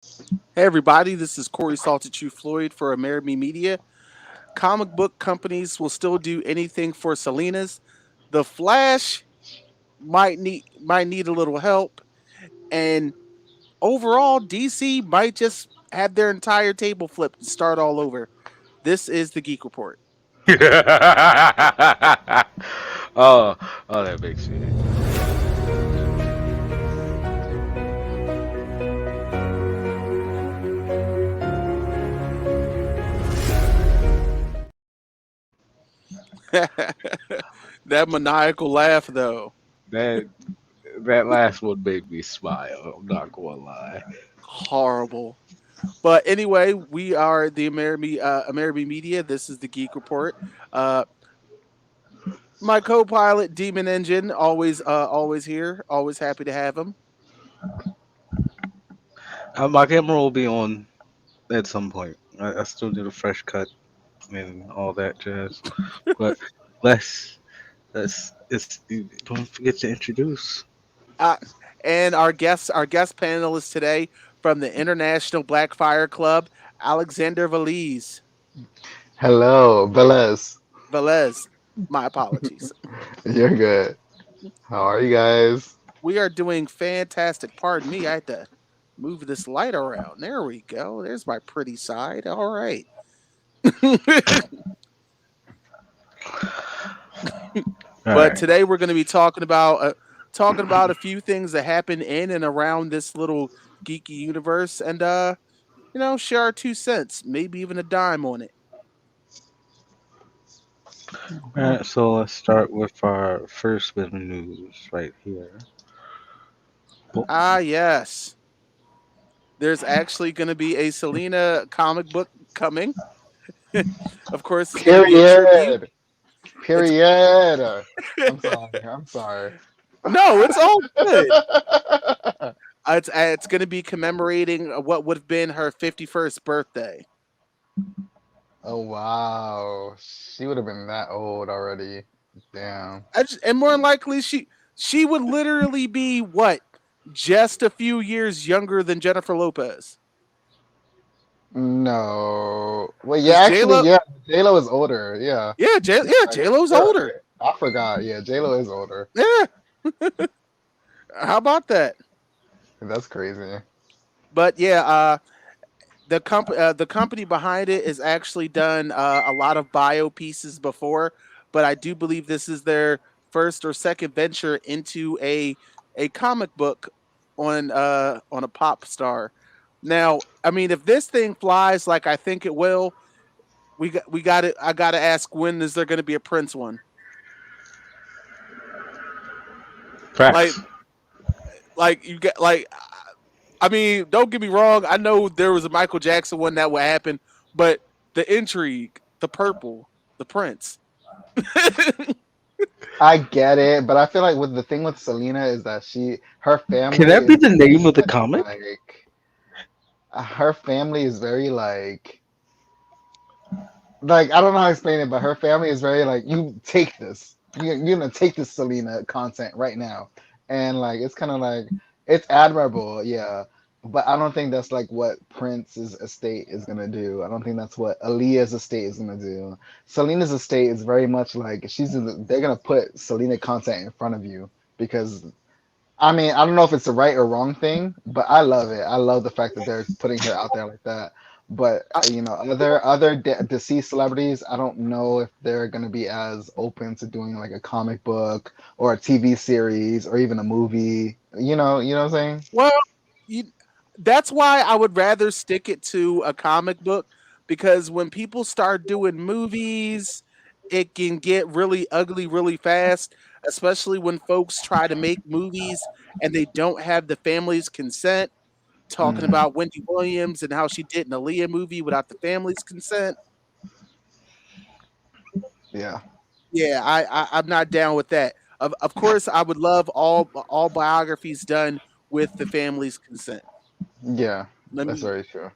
Hey everybody, this is Corey Salted True Floyd for Amerime Media. Comic book companies will still do anything for Selena's. The Flash might need a little help, and overall, DC might just have their entire table flipped and start all over. This is the Geek Report. oh, oh, that makes sense. That maniacal laugh, though, That that last one made me smile. I'm not gonna lie. horrible. But anyway, we are the Amerime Media. This is the Geek Report. Uh, my co-pilot Demon Engine, always here, always happy to have him. My camera will be on at some point. I still did a fresh cut and all that jazz. But let's let's don't forget to introduce. Uh, and our guest panelist today from the International Black Fire Club, Alexander Valise. Hello, Velez. Velez. My apologies. You're good. How are you guys? We are doing fantastic. Pardon me, I had to move this light around. There we go. There's my pretty side. All right. All But right. today we're going to be talking about a few things that happen in and around this little geeky universe, and share our 2 cents, maybe even a dime on it. All right. So let's start with our first bit of news right here. Boom. Ah, yes. There's actually going to be a Selena comic book coming. Of course, it's going to be a tribute. Period. It's Period. I'm sorry. I'm sorry. no, it's all good. It's going to be commemorating what would have been her 51st birthday. Oh wow. She would have been that old already. Damn. And more than likely, she would literally be what, just a few years younger than Jennifer Lopez. No. Well, yeah, Because J actually, Lo, yeah. J-Lo is older. Yeah. J Lo's You're older. right. I forgot. Yeah, J-Lo is older. Yeah, how about that? That's crazy. But yeah, the company behind it has actually done a lot of bio pieces before, but I do believe this is their first or second venture into a comic book on a pop star. Now, I mean, if this thing flies like I think it will, we got it. I got to ask, when is there going to be a Prince one? Like Facts. like you get like I mean, don't get me wrong. I know there was a Michael Jackson one that would happen, but the intrigue, the purple, the Prince. I get it, but I feel like with the thing with Selena is that her Can family that is be the name of the comic? her family is very like I don't know how to explain it, but her family is very like you take this, you're gonna take this Selena content right now, and like it's kind of like it's admirable, yeah, but I don't think that's like what Prince's estate is gonna do. I don't think that's what Aaliyah's estate is gonna do. Selena's estate is very much like they're gonna put Selena content in front of you because I mean, I don't know if it's the right or wrong thing, but I love it. I love the fact that they're putting her out there like that. But I, deceased celebrities, I don't know if they're gonna be as open to doing like a comic book or a TV series or even a movie. You know what I'm saying? well, you, that's why I would rather stick it to a comic book, because when people start doing movies, it can get really ugly really fast, especially when folks try to make movies and they don't have the family's consent. Talking Mm, about Wendy Williams and how she did an Aaliyah movie without the family's consent. yeah, Yeah, I'm not down with that. Of course, I would love all biographies done with the family's consent. yeah, Let that's me very true.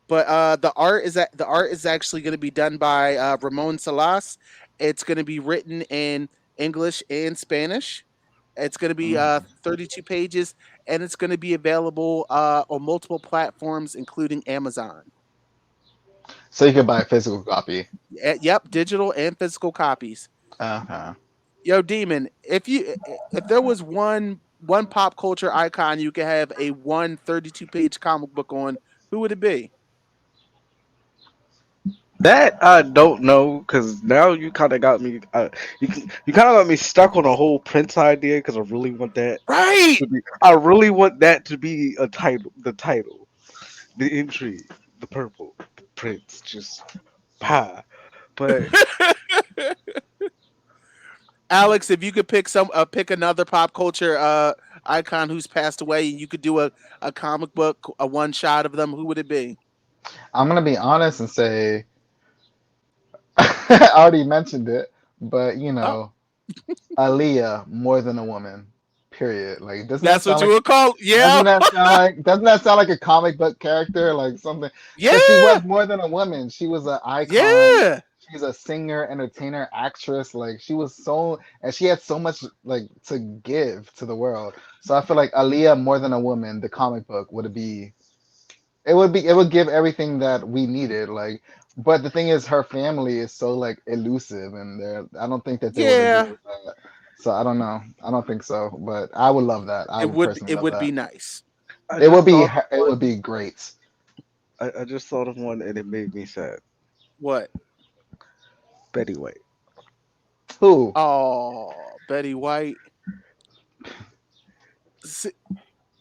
But the art is actually going to be done by Ramon Salas. It's going to be written in English and Spanish. It's going to be Mm. 32 pages, and it's going to be available on multiple platforms, including Amazon. So you could buy a physical copy. Yep, digital and physical copies. Okay. Yo, Demon, if there was one pop culture icon you could have a 132-page comic book on, who would it be? That I don't know because now you kind of got me. You kind of got me stuck on a whole Prince idea because I really want that Right. to be. I really want that to be a title. The title, the intrigue, the purple, the Prince, just pie. But Alex, if you could pick another pop culture icon who's passed away, and you could do a comic book, a one shot of them, who would it be? I'm gonna be honest and say I already mentioned it, but Oh, Aaliyah more than a woman. Period. Like, doesn't that that's what sound you like would call? Yeah, doesn't that sound like a comic book character, like something? Because she yeah, was more than a woman. She was an icon. yeah, She's a singer, entertainer, actress. Like she was so, and she had so much like to give to the world. So I feel like Aaliyah more than a woman, the comic book it would give everything that we needed. Like, but the thing is, her family is so like elusive, and I don't think that they would agree yeah. with that. So I don't know. I don't think so. But I would love that. I would personally It love would be that. nice. I It would just be thought of it one. would be great. I just thought of one and it made me sad. What? Betty White. Who? Oh, Betty White.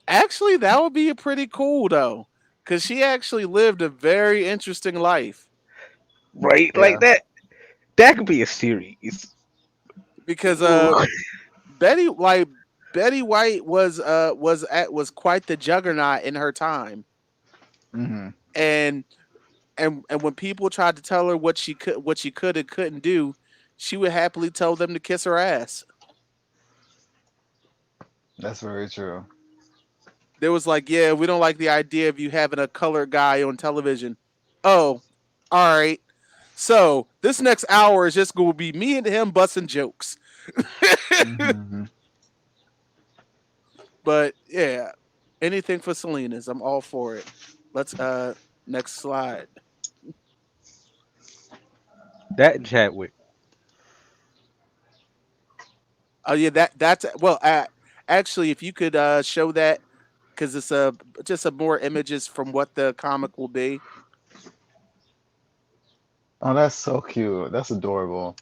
Actually, that would be pretty cool though, because she actually lived a very interesting life. Right, like Yeah. that. That could be a series. Because Ooh. Betty like Betty White was quite the juggernaut in her time, Hmm. and and when people tried to tell her what she could and couldn't do, she would happily tell them to kiss her ass. That's very true. There was like, yeah, we don't like the idea of you having a colored guy on television. Oh, all right. So this next hour is just going to be me and him busting jokes. Hmm. But yeah, anything for Selena's, I'm all for it. Let's next slide. That and Chadwick. Oh yeah, that's well. Actually, if you could show that, because it's just a more images from what the comic will be. Oh, that's so cute. That's adorable.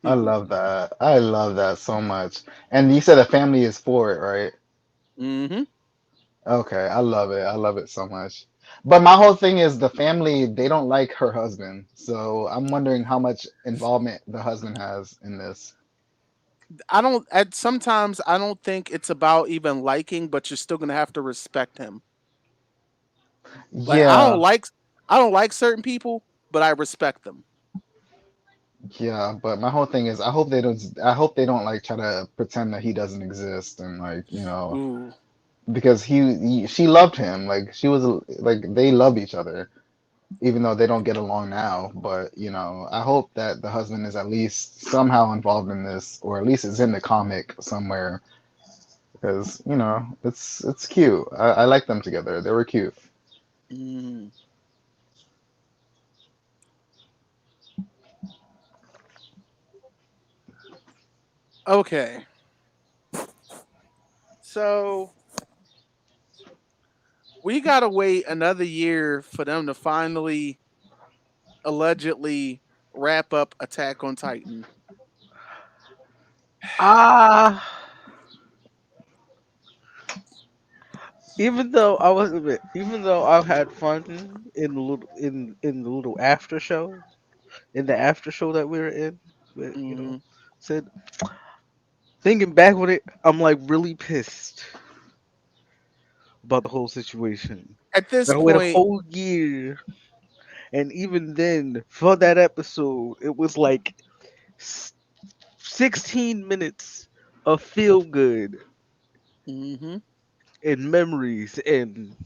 I love that. I love that so much. And you said the family is for it, right? Hmm. Okay, I love it. I love it so much. But my whole thing is the family, they don't like her husband. So I'm wondering how much involvement the husband has in this. I don't. Sometimes I don't think it's about even liking, but you're still gonna have to respect him. Like Yeah, I don't like certain people, but I respect them. yeah, but my whole thing is I hope they don't like try to pretend that he doesn't exist and like, Ooh. because she loved him. Like she was like they love each other even though they don't get along now, but I hope that the husband is at least somehow involved in this or at least is in the comic somewhere because it's cute. I like them together. They were cute. Mm. Okay. So we gotta wait another year for them to finally allegedly wrap up Attack on Titan. Ah, even though I was a bit, even though I've had fun in the little in the little after show, in the after show that we were in, with Hmm. said thinking back on it, I'm like really pissed about the whole situation. At this I wait a point, whole year, and even then, for that episode, it was like s- 16 minutes of feel good hmm and memories and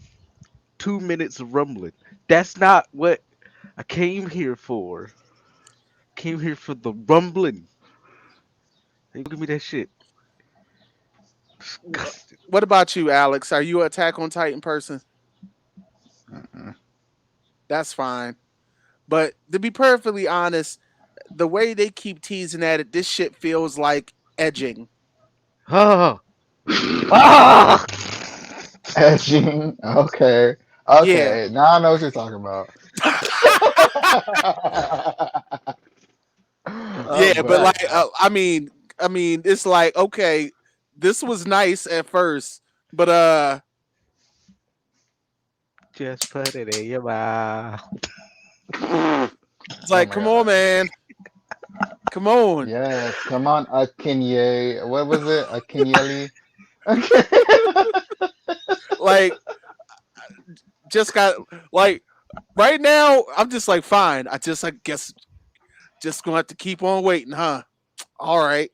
2 minutes of rumbling. That's not what I came here for. Came here for the rumbling. Hey, give me that shit. Disgusting. What about you, Alex? Are you an Attack on Titan person? Mm-mm. That's fine. But to be perfectly honest, the way they keep teasing at it, this shit feels like edging. Ah, ah. Edging. Okay. Yeah. Okay. Now I know what you're talking about. Oh Yeah, but my like, god. I mean, it's like, okay, this was nice at first, but Just put it in your mouth. it's Oh like, my come on, god. man, come on, Yes, come on, Akinye. What was it? Akinyeli? like, just got like right now. I'm just like, fine. I guess, just gonna have to keep on waiting, huh? All right.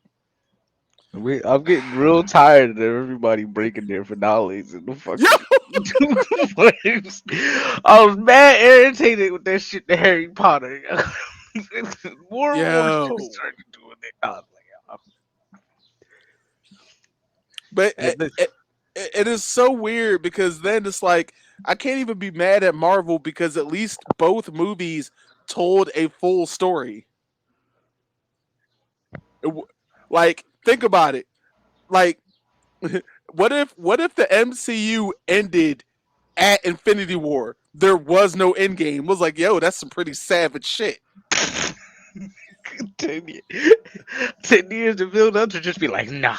I'm getting real tired of everybody breaking their finales in the Yo, fucking flames. I was mad irritated with that shit to Harry Potter. More and more shit yo, started doing it. I was like, but and this, it is so weird because then it's like I can't even be mad at Marvel because at least both movies told a full story. Like, think about it. Like, what if the MCU ended at Infinity War? There was no end game. It was like, yo, that's some pretty savage shit. 10 years, 10 years to build up to just be like, nah.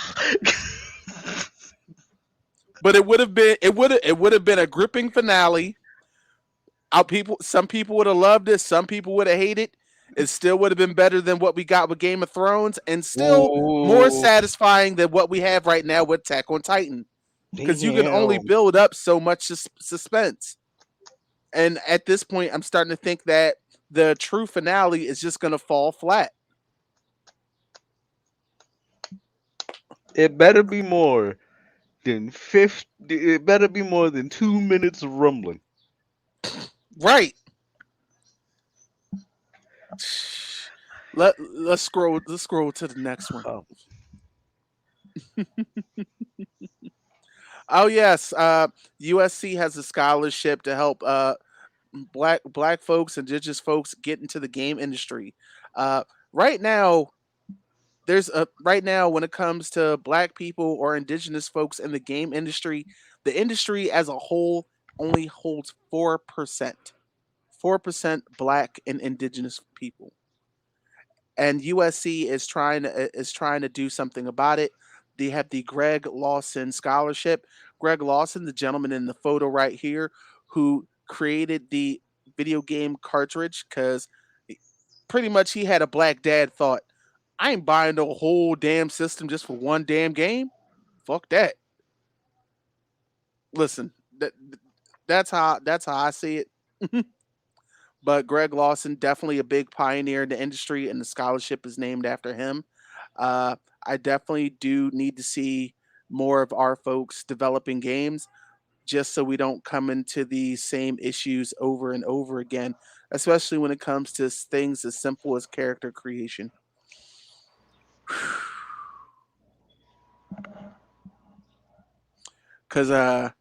But it would have been a gripping finale. Some people would have loved it, some people would have hated. It still would have been better than what we got with Game of Thrones, and still more Ooh, satisfying than what we have right now with Attack on Titan. Because you can only damn. build up so much suspense. And at this point, I'm starting to think that the true finale is just going to fall flat. It better be more than 50. It better be more than 2 minutes of rumbling. Right. Let's scroll to the next one. Oh, Oh yes, USC has a scholarship to help black folks, indigenous folks get into the game industry. Uh, right now, right now when it comes to black people or indigenous folks in the game industry, the industry as a whole only holds 4%. 4% black and indigenous people, and USC is trying to do something about it. They have the Greg Lawson Scholarship. Greg Lawson, the gentleman in the photo right here, who created the video game cartridge, because pretty much he had a black dad thought, I ain't buying the whole damn system just for one damn game. Fuck that. Listen, that's how I see it. But Greg Lawson, definitely a big pioneer in the industry, and the scholarship is named after him. Uh, I definitely do need to see more of our folks developing games, just so we don't come into the same issues over and over again, especially when it comes to things as simple as character creation. Because I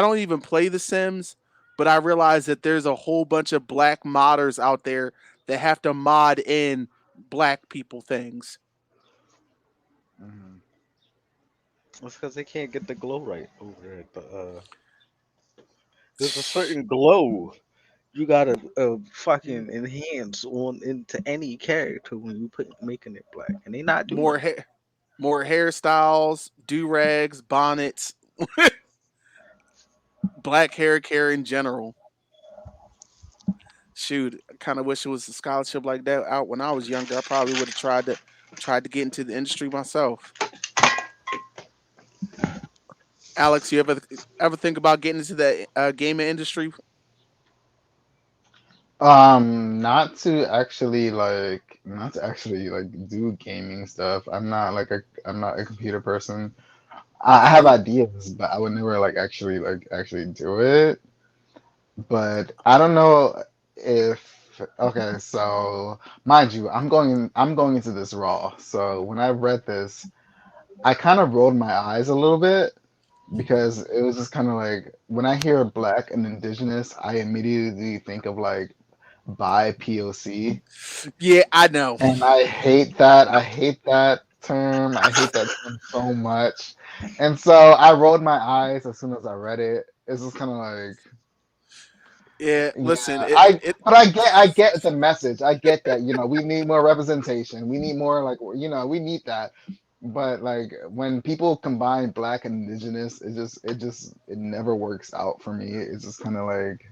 don't even play The Sims, but I realize that there's a whole bunch of black modders out there that have to mod in black people things. Mhm. that's because they can't get the glow right over there. There's a certain glow you gotta fucking enhance on into any character when you put making it black, and they not doing more it. hair, more hairstyles, do rags, bonnets, black hair care in general. Shoot, I kind of wish it was a scholarship like that out when I was younger. I probably would have tried to get into the industry myself. Alex, you ever think about getting into the gaming industry? Not to actually like do gaming stuff. I'm not a computer person. I have Okay, ideas, but I would never actually do it. But I don't know if okay, so mind you, I'm going into this raw. So when I read this, I kind of rolled my eyes a little bit because it was just kind of like when I hear black and indigenous, I immediately think of like bi POC, Yeah, I know. and I hate that. I hate that term. I hate that term so much. And so I rolled my eyes as soon as I read it. It's just kind of like, Yeah, listen, yeah, I but I get the message. I get that, we need more representation. We need more like, we need that. But like when people combine black and indigenous, it never works out for me. It's just kind of like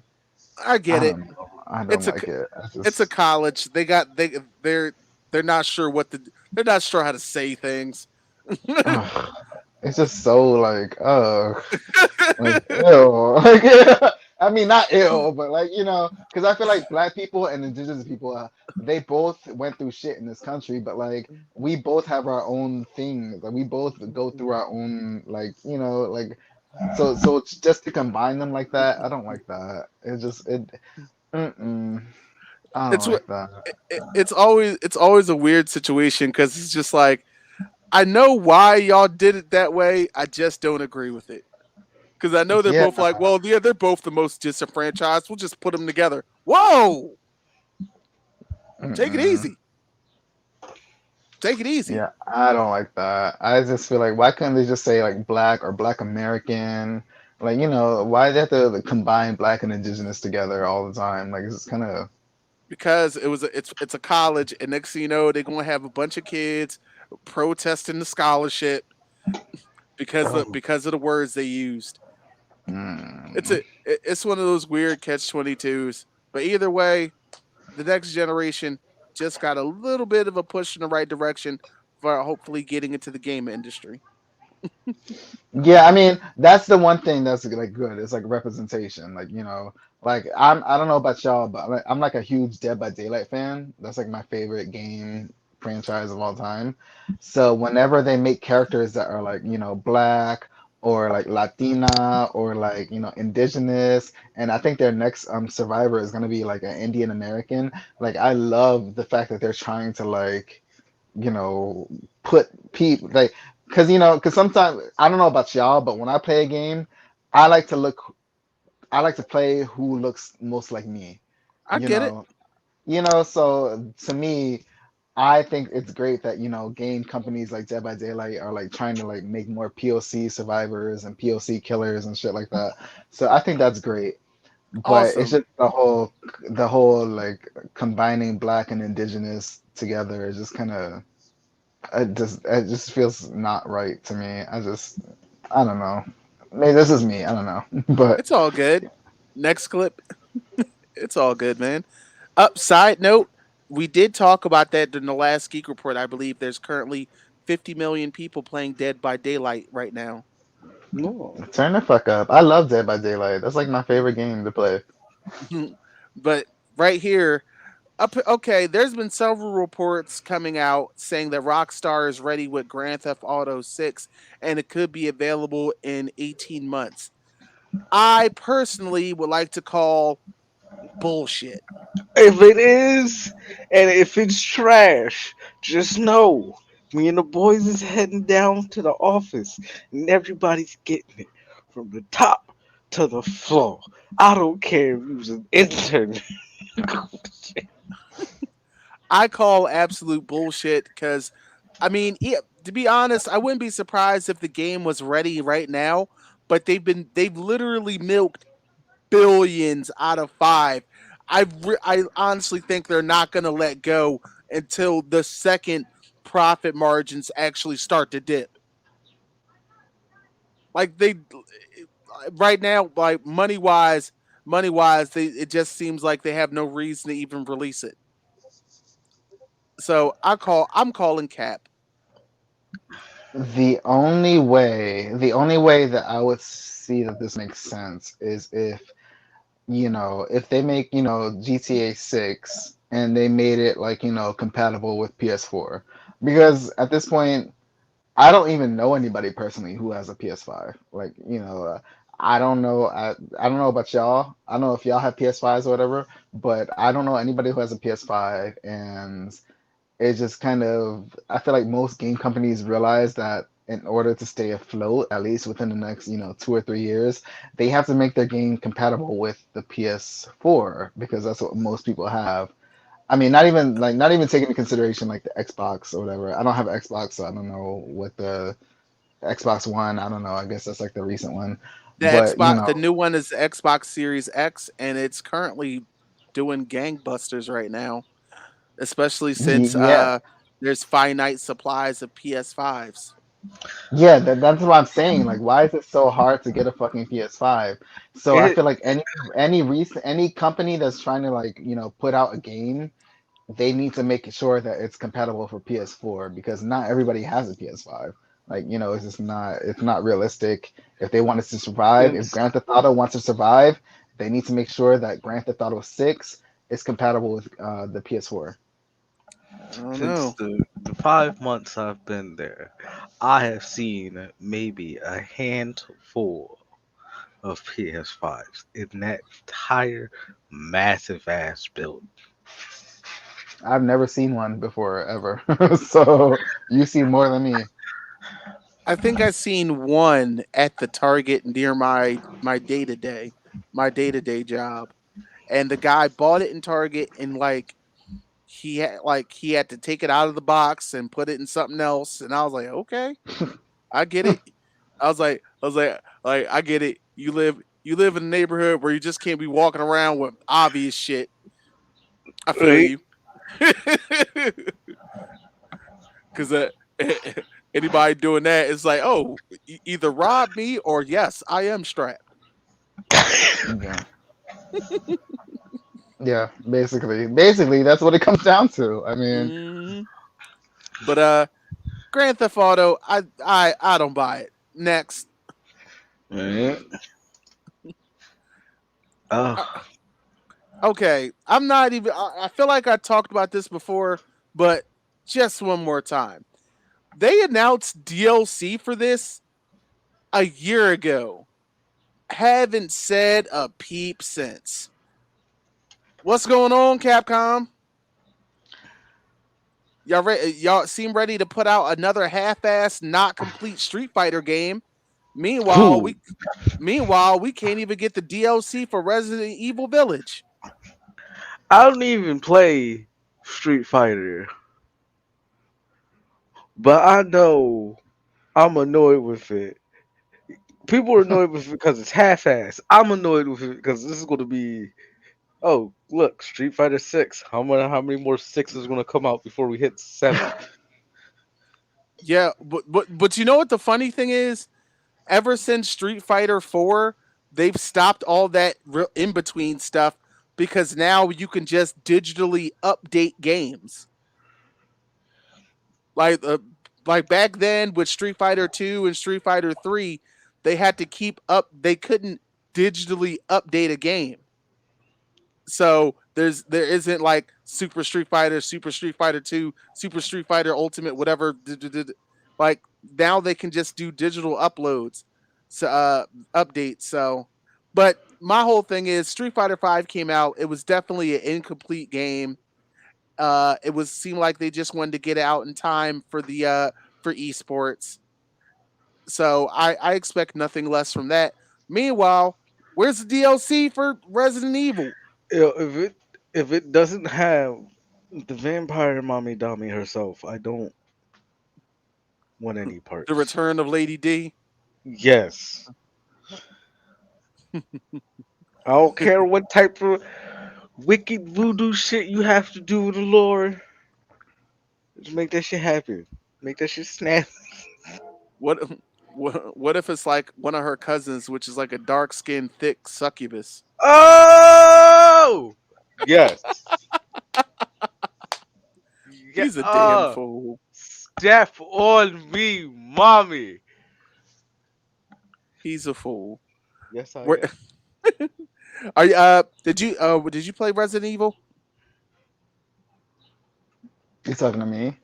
I I get it. don't know. I don't It's a like it. I it's a just college. They're they're not sure what the they're not sure how to say things. ugh, it's just so like like ill. Like I mean not ill, but like because I feel like black people and indigenous people, they both went through shit in this country, but like we both have our own things. Like we both go through our own like like so it's just to combine them like that. I don't like that. Mm-mm, I don't It's like that. it's always a weird situation because it's just like I know why y'all did it that way. I just don't agree with it because I know they're Yeah. both like, well, yeah, they're both the most disenfranchised. We'll just put them together. Whoa, take it Mm-mm. easy. Take it easy. Yeah, I don't like that. I just feel like why couldn't they just say like black or black American? Like, why they have to like, combine black and indigenous together all the time? Like, it's kind of, Because it's a college, and next thing you know, they're gonna have a bunch of kids protesting the scholarship Oh, because of the words they used. mm, It's one of those weird catch 22s. But either way, the next generation just got a little bit of a push in the right direction for hopefully getting into the game industry. yeah. I mean, that's the one thing that's like good. It's like representation. Like, like I don't know about y'all, but I'm like a huge Dead by Daylight fan. That's like my favorite game franchise of all time. So whenever they make characters that are like, black or like Latina or like, indigenous, and I think their next survivor is gonna be like an Indian American. Like I love the fact that they're trying to like, you know, put people like because sometimes I don't know about y'all, but when I play a game, I like to look I like to play who looks most like me, I you get it. know. So to me, I think it's great that, game companies like Dead by Daylight are like trying to like make more POC survivors and POC killers and shit like that. So I think that's great. But it's Awesome. just the whole like combining black and indigenous together is just kind of it just feels not right to me. I don't know. Maybe this is me. I don't know. But It's all good. Next clip. It's all good, man. Up side note, we did talk about that in the last Geek Report. I believe there's currently 50 million people playing Dead by Daylight right now. no. turn the fuck up. I love Dead by Daylight. That's like my favorite game to play. But right here, okay, there's been several reports coming out saying that Rockstar is ready with Grand Theft Auto 6 and it could be available in 18 months. I personally would like to call bullshit. If it is, and if it's trash, just know me and the boys is heading down to the office, and everybody's getting it from the top to the floor. I don't care if you was an intern. I call absolute bullshit because, I mean, yeah, to be honest, I wouldn't be surprised if the game was ready right now, but they've literally milked billions out of five. I honestly think they're not going to let go until the second profit margins actually start to dip. Like they right now, like money wise, they it just seems like they have no reason to even release it. So I'm calling cap. The only way that I would see that this makes sense is if they make, GTA 6 and they made it like, compatible with PS4. Because at this point, I don't even know anybody personally who has a PS5. Like, I don't know about y'all. I don't know if y'all have PS5s or whatever, but I don't know anybody who has a PS5, and it's just kind of I feel like most game companies realize that. in order to stay afloat, at least within the next, 2 or 3 years, they have to make their game compatible with the PS4 because that's what most people have. I mean, not even taking into consideration like the Xbox or whatever. I don't have an Xbox, so I don't know what the Xbox One. I don't know. I guess that's like the recent one, The but Xbox, the new one is the Xbox Series X, and it's currently doing gangbusters right now, especially since yeah, there's finite supplies of PS5s. yeah. That's what I'm saying. Like, why is it so hard to get a fucking PS5? So I It, feel like any company that's trying to like put out a game, they need to make sure that it's compatible for PS4 because not everybody has a PS5. Like, it's not realistic. If they want it to survive, if since Grand Theft Auto wants to survive, they need to make sure that Grand Theft Auto 6 is compatible with the PS4. I don't since know. the 5 months I've been there, I have seen maybe a handful of PS5s in that entire massive ass build. I've never seen one before ever. So you see more than me. I think I seen one at the Target near my day to day job, and the guy bought it in Target, and he had to take it out of the box and put it in something else, and I was like, okay, I get it. I get it. You live in a neighborhood where you just can't be walking around with obvious shit. I feel Right? you. Because anybody doing that is like, oh, either rob me or yes, I am strapped. Yeah. Yeah, basically that's what it comes down to. I mean, Hmm. But Grand Theft Auto, I don't buy it. Next, Right? Oh, uh, okay, I'm not even. I feel like I talked about this before, but just one more time. They announced DLC for this a year ago. Haven't said a peep since. What's going on, Capcom? Y'all seem ready to put out another half-ass, not complete Street Fighter game. Meanwhile, who? we meanwhile we can't even get the DLC for Resident Evil Village. I don't even play Street Fighter, but I know I'm annoyed with it. People are annoyed with it because it's half-assed. I'm annoyed with it because this is going to be. Oh, look, Street Fighter 6. How many more sixes are going to come out before we hit 7? Yeah, but you know what the funny thing is? Ever since Street Fighter 4, they've stopped all that in between stuff because now you can just digitally update games. Like like back then with Street Fighter 2 and Street Fighter 3, they had to keep up they couldn't digitally update a game. So there isn't like Super Street Fighter 2, Super Street Fighter Ultimate, whatever. Like now they can just do digital uploads, so updates. So, but my whole thing is Street Fighter 5 came out. It was definitely an incomplete game. It was seemed like they just wanted to get it out in time for the for esports. So I expect nothing less from that. Meanwhile, where's the DLC for Resident Evil? If it doesn't have the vampire mommy Dami herself, I don't want any The parts. Return of Lady D. Yes. I don't care what type of wicked voodoo shit you have to do with the Lord. Just make that shit happen. Make that shit snap. What what if it's like one of her cousins, which is like a dark skinned, thick succubus? Oh! Yes. Yeah. He's a damn fool. Step on me, mommy. He's a fool. Yes, I Where am. are you? Did you play Resident Evil? you talking to me?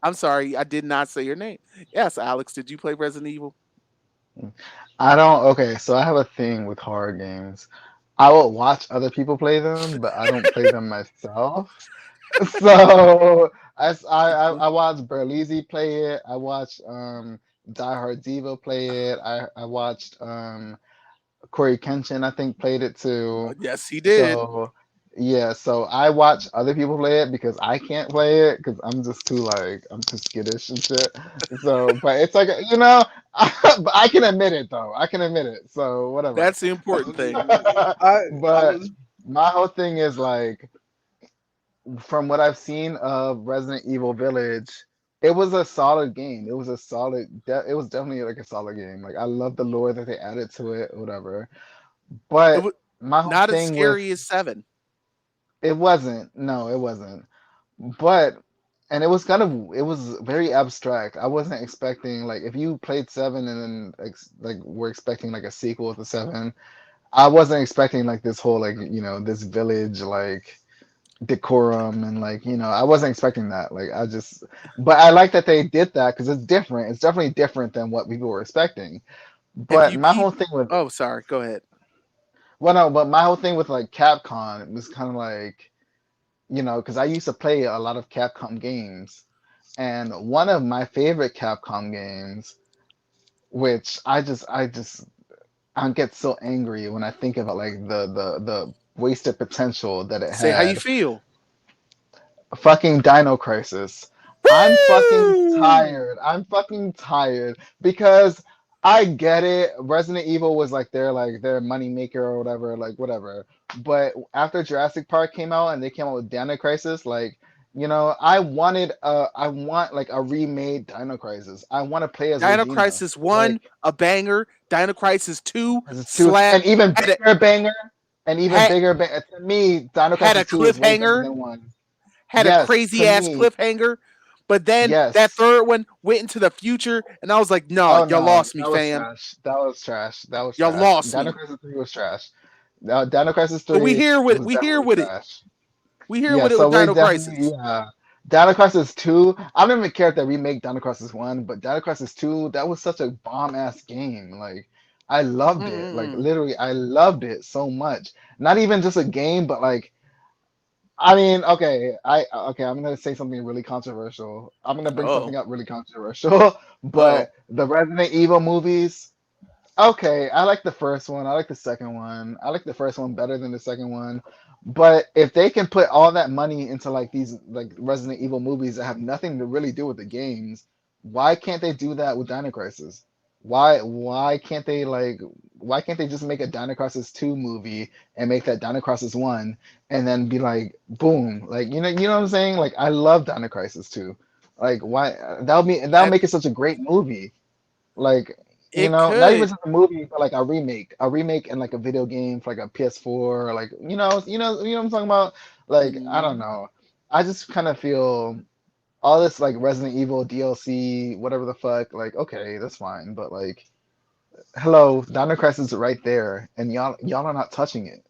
I'm sorry, I did not say your name. Yes, Alex. Did you play Resident Evil? I don't. Okay, so I have a thing with horror games. I will watch other people play them, but I don't play them myself. So I watched Berlizzi play it. I watched Die Hard Diva play it. I watched Corey Kenshin, I think, played it too. Yes, he did. So yeah, so I watch other people play it because I can't play it because I'm too skittish and shit. So, but it's like but I can admit it though. I can admit it. So whatever. That's the important thing. I But was my whole thing is like, from what I've seen of Resident Evil Village, it was a solid game. It was a it was definitely like a solid game. Like I love the lore that they added to it, whatever. It But was my whole not as thing with scary as Seven. it wasn't. No, it wasn't. But and it was very abstract. I wasn't expecting, like, if you played seven and then like we're expecting like a sequel to seven. I wasn't expecting like this whole, like, this village, like, decorum, and like, I wasn't expecting that. Like I just but I like that they did that because it's different. It's definitely different than what people were expecting. If But you my peep, whole thing with oh, sorry, go ahead. well, no, but my whole thing with like Capcom was kind of like, because I used to play a lot of Capcom games, and one of my favorite Capcom games, which I get so angry when I think about like the wasted potential that it Say how you had. feel. Fucking Dino Crisis. I'm fucking Woo! tired. I'm fucking tired because I get it. Resident Evil was like their money maker or whatever, like whatever. But after Jurassic Park came out and they came out with Dino Crisis, like, I want like a remade Dino Crisis. I want to play as Dino Regina. Crisis Like, 1, a banger. Dino Crisis 2, Crisis 2, slap. and even Had a bigger banger, and even had, bigger to me, Dino had a Crisis 2 is way better cliffhanger. than 1. Had a Yes, to crazy ass me, cliffhanger. But then that yes. third one went into the future, and I was like, "No, Oh y'all no, lost me, that was fam. trash. That was trash. That was Y'all trash. lost Dino me." Crisis 3 was trash. Dino Crisis But 3 was we here definitely with it. trash. We here Yeah, with it so with we Dino definitely, Crisis. yeah. Dino Crisis 2, I don't even care if they remake Dino Crisis 1, but Dino Crisis 2, that was such a bomb ass game. Like, I loved it. Like, Mm-mm. literally, I loved it so much. Not even just a game, but like, I mean, okay, I'm gonna say something really controversial. I'm gonna bring Oh, something up really controversial, oh, but the Resident Evil movies. Okay, I like the first one. I like the second one. I like the first one better than the second one. But if they can put all that money into like these like Resident Evil movies that have nothing to really do with the games, why can't they do that with Dino Crisis? Why can't they just make a Dino Crisis 2 movie and make that Dino Crisis 1 and then be like boom, like, what I'm saying? Like, I love Dino Crisis 2. Like, why that'll that make it such a great movie. Like, it not even could. just a movie, but like a remake and like a video game for like a PS4, or like, what I'm talking about. Like, I don't Mm. know. I just kind of feel all this like Resident Evil DLC, whatever the fuck. Like, okay, that's fine, but like, hello, Dino Crisis is right there, and y'all are not touching it.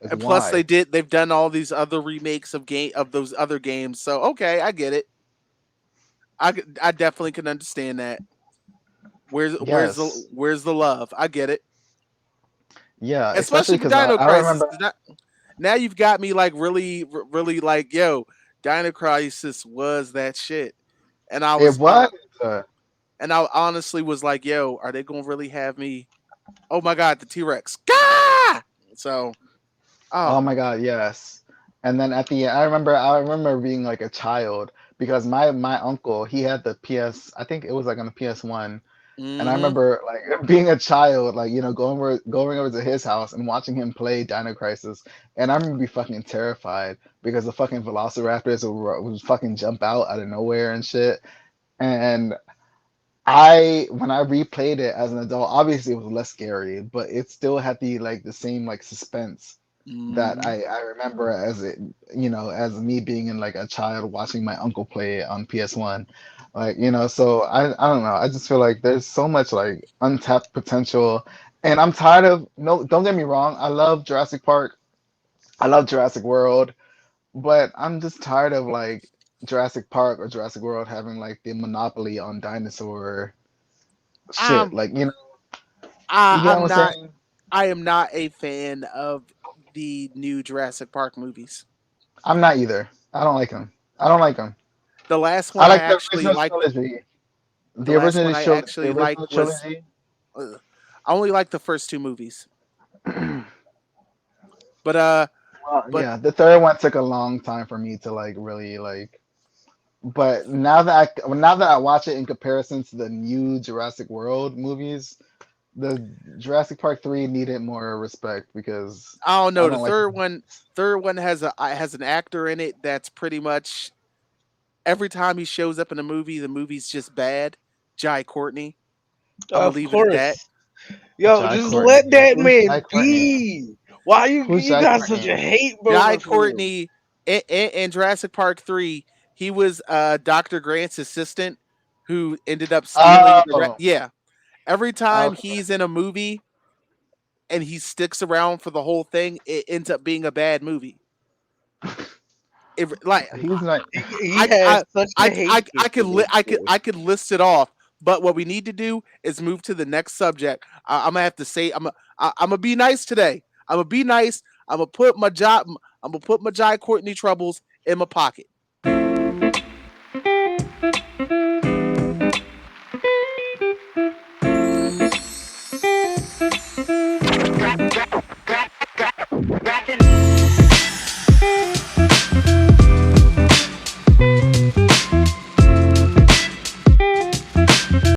Like, And plus, why? they've done all these other remakes of those other games. So okay, I get it. I definitely can understand that. Yes, Where's the love? I get it. yeah, especially Especially with because Dino I Crisis. remember 'Cause now you've got me like really like, yo, Dino Crisis was that shit. And I it was was. uh, and I honestly was like, yo, are they gonna really have me? Oh my god, the T Rex. Gah! So Oh oh. my God, yes. And then at the end, I remember being like a child because my uncle, he had the PS, I think it was like on the PS1. And I Mm-hmm. remember like being a child, like, going over to his house and watching him play Dino Crisis. And I remember being fucking terrified because the fucking Velociraptors would fucking jump out of nowhere and shit. And when I replayed it as an adult, obviously it was less scary, but it still had the same like suspense that Mm-hmm. I remember as it, as me being in like a child watching my uncle play it on PS1. Like, so I don't know. I just feel like there's so much like untapped potential. And I'm tired of, no, don't get me wrong, I love Jurassic Park. I love Jurassic World, but I'm just tired of like Jurassic Park or Jurassic World having like the monopoly on dinosaur shit. I'm Like, you get what I'm I'm not saying? I am not a fan of the new Jurassic Park movies. I'm not either. I don't like them. I don't like them. The last one I I like the actually original liked. trilogy. The The last original one I the actually original liked was trilogy. I only liked the first two movies. Well, But but yeah, the third one took a long time for me to like really like. But now that I watch it in comparison to the new Jurassic World movies, the Jurassic Park 3 needed more respect because I don't I know. The don't like third one has an actor in it that's pretty much every time he shows up in a movie, the movie's just bad. Jai Courtney. I'm gonna Of leave it at that. course. Yo, Jai just Courtney. let that Who's Jai man Courtney? be. Why Who's you Jai got such a Courtney? hate Jai burner for him? Courtney in Jurassic Park 3, he was Dr. Grant's assistant who ended up stealing Oh, yeah. Every time okay. he's in a movie and he sticks around for the whole thing, it ends up being a bad movie. Like He's not. He has such a hatred for this boy. I could list it off. But what we need to do is move to the next subject. I'm gonna have to say I'm gonna be nice today. I'm gonna be nice. I'm gonna put my Jai Courtney troubles in my pocket.